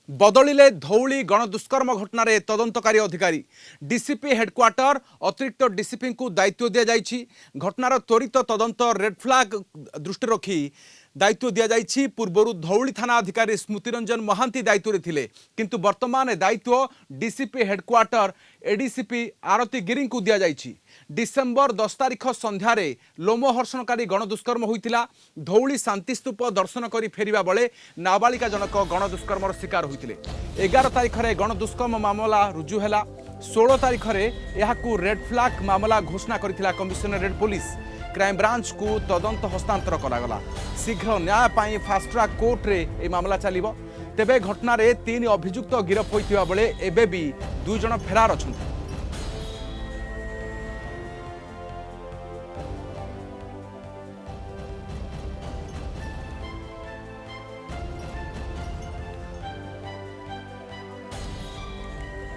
बदलिले धौली गणदुष्कर्म घटना तदंतकारी अधिकारी डीसीपी हेडक्वार्टर अतिरिक्त डीसीपी को दायित्व दि जाइछि। घटनार त्वरित तदंत रेड फ्लैग दृष्टि रखी दायित्व दि जाइछि। पूर्वर धौली थाना अधिकारी स्मृतिरंजन महांती दायित्व रे थिले, किंतु वर्तमान दायित्व डीसीपी हेडक्वार्टर एडीसीपी आरती गिरी को दि जाइछि। डिसेम्बर 10 तारिख संध्यारे लोमहर्षणकारी गणदुष्कर्म होइतिला। धौली शांतिस्तूप दर्शन करी फेरिबा बेले नाबालिका जनक गणदुष्कर्मर शिकार होइतिले। 11 तारिख रे गणदुष्कर्म मामला रुजु हैला। 16 तारिख रे एहाकू रेड फ्लैग मामला घोषणा करिथिला कमिशनरेट पुलिस। क्राइम ब्रांच को तदंत हस्तांतर करागला। शीघ्र न्याय पाई फास्ट ट्रैक कोर्ट रे ए मामला चलिबो। तेबे घटना रे 3 अभियुक्त गिरफ होइतिबा बेले एबे भी 2 जण फेरार अछंती।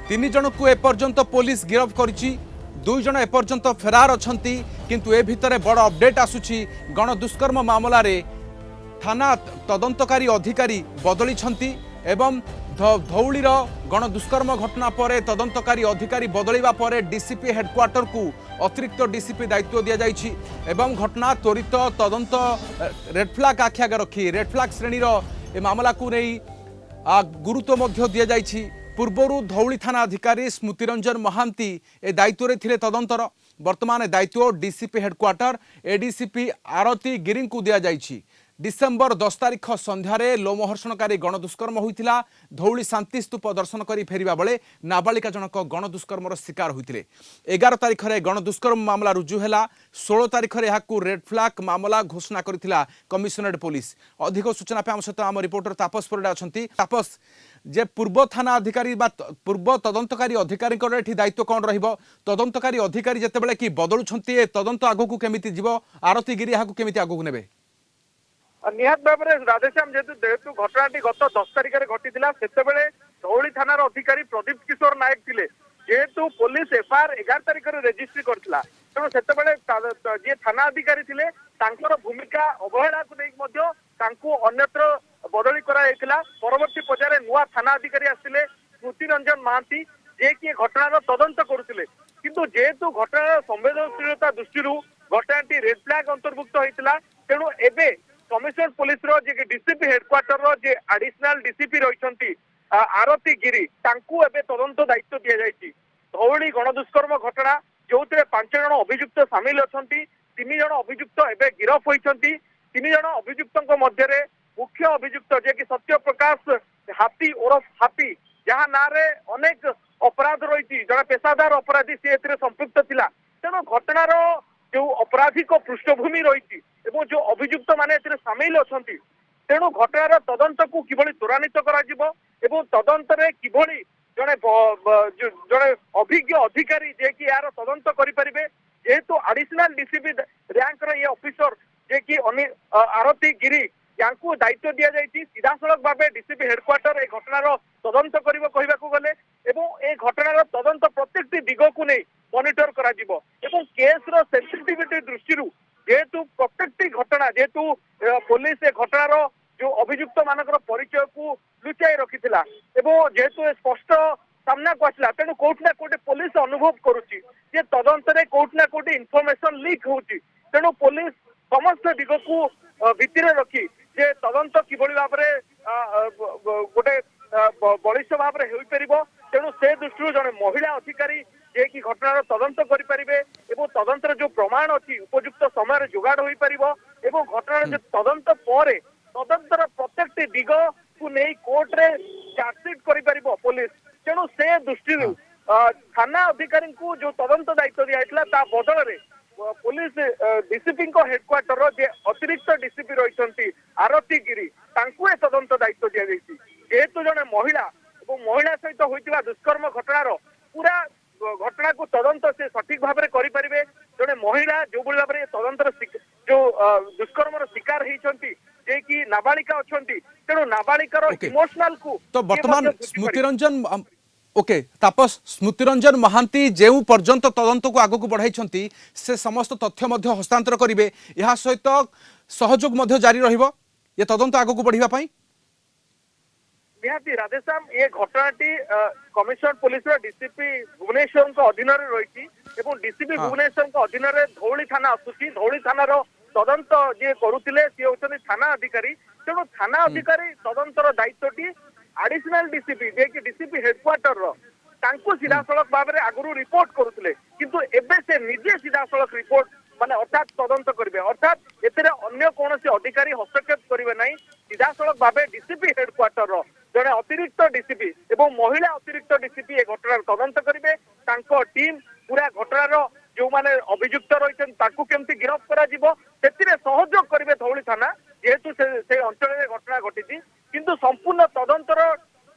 तीन जन को एपर्यंत पुलिस गिरफ करिछि। 2 जन एपर्यंत फेरार अछंती। किंतु ए भितरे बड़ अपडेट आसुछि। गणदुष्कर्म मामला रे थाना तदंतकारी अधिकारी बदली छंती एवं धौलीर गणदुष्कर्म घटना पर तदंतकारी अधिकारी बदलिबा पर डीसीपी हेडक्वार्टर को अतिरिक्त डीसीपी दायित्व दि जाइछि एवं घटना त्वरित तदंत रेड फ्लैग आख्या रखी रेड फ्लैग श्रेणीर ए मामला को नहीं गुरुत्व मध्य दि जाइछि। पूर्वर धौली थाना अधिकारी स्मृतिरंजन महांती ए दायित्व रे थिले तदंतर। वर्तमान दायित्व डीसीपी हेडक्वार्टर एडीसीपी आरती गिरी को दि जाइछि। डिसेम्बर 10 तारिख संध्यारे लोमहर्षणकारी गणदुष्कर्म होइतिला। धौली शांतिस्तूप दर्शन करी फेरिबा बेले नाबालिका जनक गणदुष्कर्मर शिकार होइतिले। 11 तारिख रे गणदुष्कर्म मामला रुजु हैला। 16 तारिख रे एहाकू रेड फ्लैग मामला घोषणा करितिला कमिशनरेट पुलिस। अधिक सूचना पे आम सहित आम रिपोर्टर तापस परिडा अछंती। तापस, जे पूर्व थाना अधिकारी बा पूर्व तदंतकारी अधिकारी एठी दायित्व कौन रहिबो? तदंतकारी अधिकारी जेतेबेले कि बदलुछंती ए तदंत आगो केमिति जीवो? आरती गिरी एहाकू केमिति आगो नेबे? निहत भाव में राधेश्याम जेहेतु घटनाटी गत 10 तारिख में घटी से धौली थानार अधिकारी प्रदीप किशोर नायक थे। जेहेतु पुलिस एफआईआर 11 तारिख में रेजिस्ट्री करथिला, तेणु से जी थाना अधिकारी थे भूमिका अवहेला को लेकिन अन्यत्र बदली कराइला। परवर्ती पर्याय नुआ थाना अधिकारी आसिले स्मृतिरंजन महांती, जे कि घटनार तदंत करुले। किंतु जेहेतु घटनार संवेदनशीलता दृष्टि घटनाटी रेड फ्लैग अंतर्भुक्त होता, तेणु एबे कमिशनर पुलिस जे डीसीपी हेडक्वार्टर जे एडिशनल डीसीपी रही आरती गिरी तांकू एबे तदंत दायित्व दि जाइछि। धौली गणदुष्कर्म घटना जो 5 जन अभियुक्त सामिल अछंती। 3 जन अभियुक्त एबे गिरफ होइछंती। 3 जन अभियुक्तों मध्य मुख्य अभियुक्त जे कि सत्य प्रकाश हाथी ओरफ हाथी, जहाँ ना रे अनेक अपराध रही जन पेशादार अपराधी सी संपृक्त थिला। तेणु घटनार जो अपराधिक पृष्ठभूमि रही जो अभियुक्त माने सामिल अछंती, तेणु घटनार तदंत को किभली त्वरान्वित करा तदंत रे किभली जने जने अभिज्ञ अधिकारी जे कि यार तदंत करि परिबे। जेहेतु एडिशनल डीसीपी रैंक रे ये ऑफिसर जे कि आरती गिरी यांकू दायित्व दिया जाइछि। सीधासलख भाव डीसीपी हेडक्वार्टर ए घटनार तदंत करिबो कहबाकू गले एवं ए घटनार तदंत प्रत्येक दिग को नहीं मॉनिटर करा जिवो एवं केस रो सेंसिटिविटी दृष्टि जेहेतु प्रत्येक घटना जेहेतु पुलिस ए घटनार जो अभियुक्त मानकर परिचय को लुचाई रखिथिला एवं जेहेतु स्पष्ट सामना को आसला, तेणु कोर्ट ना कोर्ट पुलिस अनुभव करुच्ची जे तदंत रे कोर्ट ना कोर्ट इनफॉरमेशन लीक होउची। तेणु पुलिस समस्त दिग को भित्ति रखी जे तदंत किभली भाव में गोटे बलिष्ठ भाव में होई परिबो। तेणु से दृष्टि जने महिला अधिकारी जे कि घटनार तदंत करि परिबे एवं तदंतर जो प्रमाण अछि उपयुक्त समय जोगाड़ होई परिबो एवं घटनार जो तदंत पर तदंतर प्रत्येक दिग को नहीं कोर्ट रे चार्जशीट करि परिबो पुलिस। तेणु से दृष्टि थाना अधिकारी को जो तदंत दायित्व दिया ता बदल रे पुलिस डीसीपी हेडक्वार्टर जे अतिरिक्त डीसीपी रही आरती गिरी तांकू ए तदंत दायित्व दिया जाइछि। जेहेतु जने महिला और महिला सहित होइतिबा दुष्कर्म घटनार पूरा घटना को तदंत से सठिक भाव में करें। जड़े महिला जो भाव में तदंतर जो दुष्कर्म शिकार होती जे कि नाबालिका अछंती, तेणु नाबालिकार इमोशनल को तो वर्तमान स्मृतिरंजन ओके तापस स्मृतिरंजन महांती जो पर्यंत तदंत को आगक बढ़ाई से समस्त तथ्य हस्तांतर करेंगे। यह सहित सहयोग जारी रहिबो ये तदंत आगक बढ़िबा पई। निहाती राधेश्याम ये घटनाटी कमिशनर पुलिस डीसीपी भुवनेश्वर अधीन रही डीसीपी हाँ। भुवनेश्वर अधीन धौली थाना आसूची धौली थानार तदंत जी करुले सी होती थाना अधिकारी तेणु थाना अधिकारी तदंतर दायित्वटी आडिशनाल डीसीपी जे कि डीसीपी हेडक्वार्टर तांको सीधासलख भाव में आगु रिपोर्ट करुले किंतु एबे से निजे सीधासलख रिपोर्ट माने अर्थात तदंत करेंगे अर्थात एते अन्य कौन अधिकारी हस्तक्षेप करेंगे नहीं सीधासलख भाव डीसीपी हेडक्वार्टर जड़े अतिरिक्त डीसीपी एवं महिला अतिरिक्त डीसीपी ए घटनार तदंत करेंगे टीम पूरा घटनार जो माने अभियुक्त रही केमती गिरफ्त कर सहयोग करेंगे धौली थाना जेहेतु से अंचल घटना घटी किंतु संपूर्ण तदंतर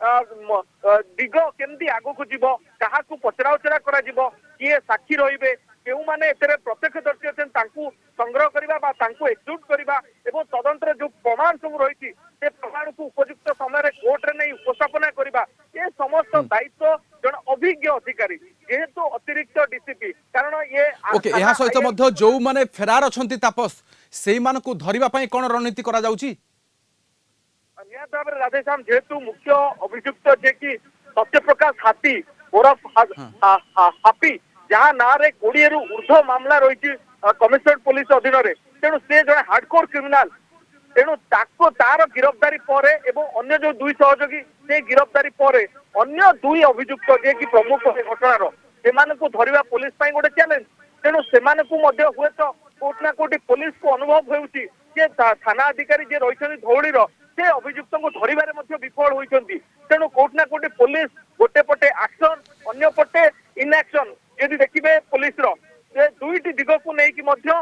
दिग केमती आगक जीव क्या पचरा उचरा किए साक्षी रे क्यों मैंने प्रत्यक्षदर्शी अच्छे संग्रह करवा एकजुट करवा एवं तदंतर जो प्रमाण सब रही प्रमाण को उपयुक्त समय कोर्ट रे नहीं उपस्थापना करवा ये समस्त दायित्व जन अभिज्ञ अधिकारी जेहेतु अतिरिक्त डीसीपी कारण ये ओके यहाँ सहित मध्य जो माने फेरार अछंती तापस सेई मानकु धरिबा पई कोन रणनीति करा जाउची निहत भाव में राधेश्याम जेहेतु मुख्य अभियुक्त जे कि सत्यप्रकाश हाथी ओरफ हापी जहाँ ना रे 20 रु ऊर्ध्व मामला रही कमिशनर पुलिस अधीन तेणु से जड़े हार्डकोर क्रिमिनाल तेणु तार गिरफ्तारी पर अन्य जो दुई सहयोगी से गिरफ्तारी पर अन्य दुई अभियुक्त जे कि प्रमुख घटनार से धरिबा पुलिस पई गोटे चैलेंज तेणु से हुए तो कोट ना कोटी पुलिस को अनुभव होउची जे थाना अधिकारी जे रही धौलीर से अभियुक्त को धरिबारे मध्य विफल होइछंती तेणु कोट ना कोटी पुलिस गोटे पटे एक्शन अन्य पटे इनएक्शन यदि देखिबे पुलिस रो जे दुईटी दिग को नहीं कि मध्य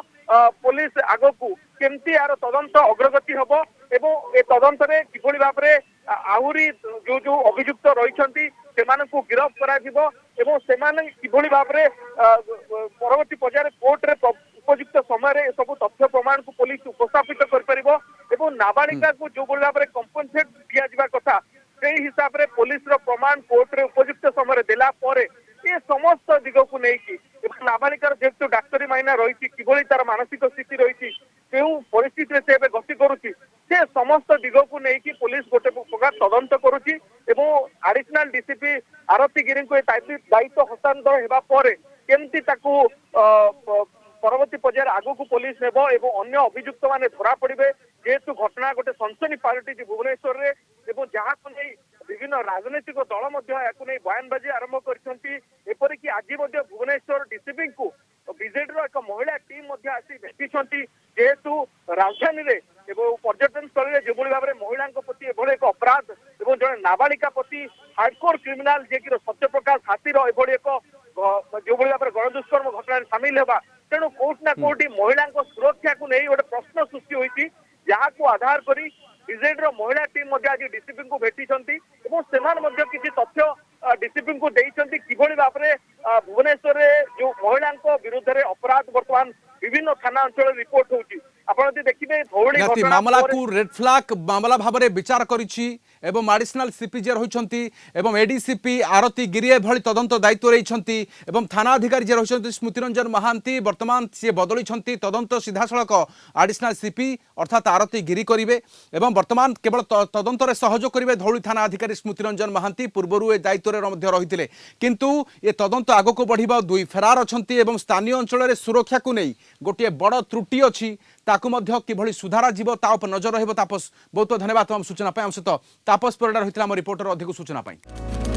पुलिस आगकू केमती यार तदंत अग्रगति हबो एवं ए तदंत रे किभली भाव रे आहुरी जो जो अभियुक्त रही सेमानकू गिरफ्त करा जिवो एवं सेमाने किभली भाव रे परवर्ती पर्याय कोर्ट रे उपयुक्त समय रे सब तथ्य प्रमाण को पुलिस उपस्थापित कर परिबो एवं नाबालिका को जो भाव रे कंपनसेट दिया जिबा कथा से हिसाब रे पुलिस रो प्रमाण कोर्ट रे उपयुक्त समय रे देला परे ये समस्त दिग को नहीं नाबालिकार जेहेतु डाक्तरी मायना रही किभली तार मानसिक स्थिति रही क्यों परिस्थिति से गति करुच्ची से समस्त दिग को नहीं पुलिस गोटे प्रकार तदंत करुच्ची आडिशनाल डीसीपी आरती गिरी को दायित्व हस्तांतर होगा पर केमती परवर्ती पर्यायर आगक पुलिस नेब एवं अन्य अभियुक्त माने धरा पड़े जेहेतु घटना गोटे सनसनी पालटी भुवनेश्वर रे एवं जहाँ को नहीं विभिन्न राजनीतिक दल नहीं बयानबाजी आरंभ करपरिक आज भुवनेश्वर डीसीपी को बीजेडी एक महिला टीम आसी भेटी जेहेतु राजधानी रे एवं पर्यटन स्थल जो भाव में महिला प्रति एभली एक अपराध एवं जड़े नाबालिका प्रति हार्डकोर क्रिमिनाल जे कि सत्यप्रकाश हाथीर एभली एक जो भाव में गणदुष्कर्म घटना सामिल होगा तेणु कोट ना कोटी महिला सुरक्षा को नहीं गोटे प्रश्न सृष्टि होती जहाँ को आधार करी बीजेडी महिला टीम आज डीसीपी को भेटी किसी तथ्य डीसीपी को देइछंती किभली भाव में भुवनेश्वर जो महिला विरुद्ध रे अपराध वर्तमान विभिन्न थाना अंचल रिपोर्ट होउची आपण जदि देखिबे धौली घटना मामला को रेड फ्लैग मामला भाव में विचार करिछि एवं एडिशनल सीपी जे रहिछंती एवं एडीसीपी आरती गिरी भली तदंत दायित्व रहिछंती एवं थाना अधिकारी जे रहिछंती स्मृतिरंजन महांती वर्तमान से बदलिछंती तदंत सीधासलख एडिशनल सीपी अर्थात आरती गिरी करिवे एवं वर्तमान केवल तदंत रे सहयोग करिवे धौली थाना अधिकारी स्मृतिरंजन महांती पूर्वरु ए दायित्व रे मध्य रहिथिले किंतु ए तदंत आगको बढ़िबा दुई फेरार अछंती एवं स्थानीय अंचल रे सुरक्षा को नहीं गोटे बड़ त्रुटि अछि ताकू मध्य किभली सुधारा जीव ता उपर नजर रहिबो तापस बहुत बहुत धन्यवाद तमाम सूचना पाई हम सहित तापस परिडा रहितला हम रिपोर्टर अधिक सूचना पाई।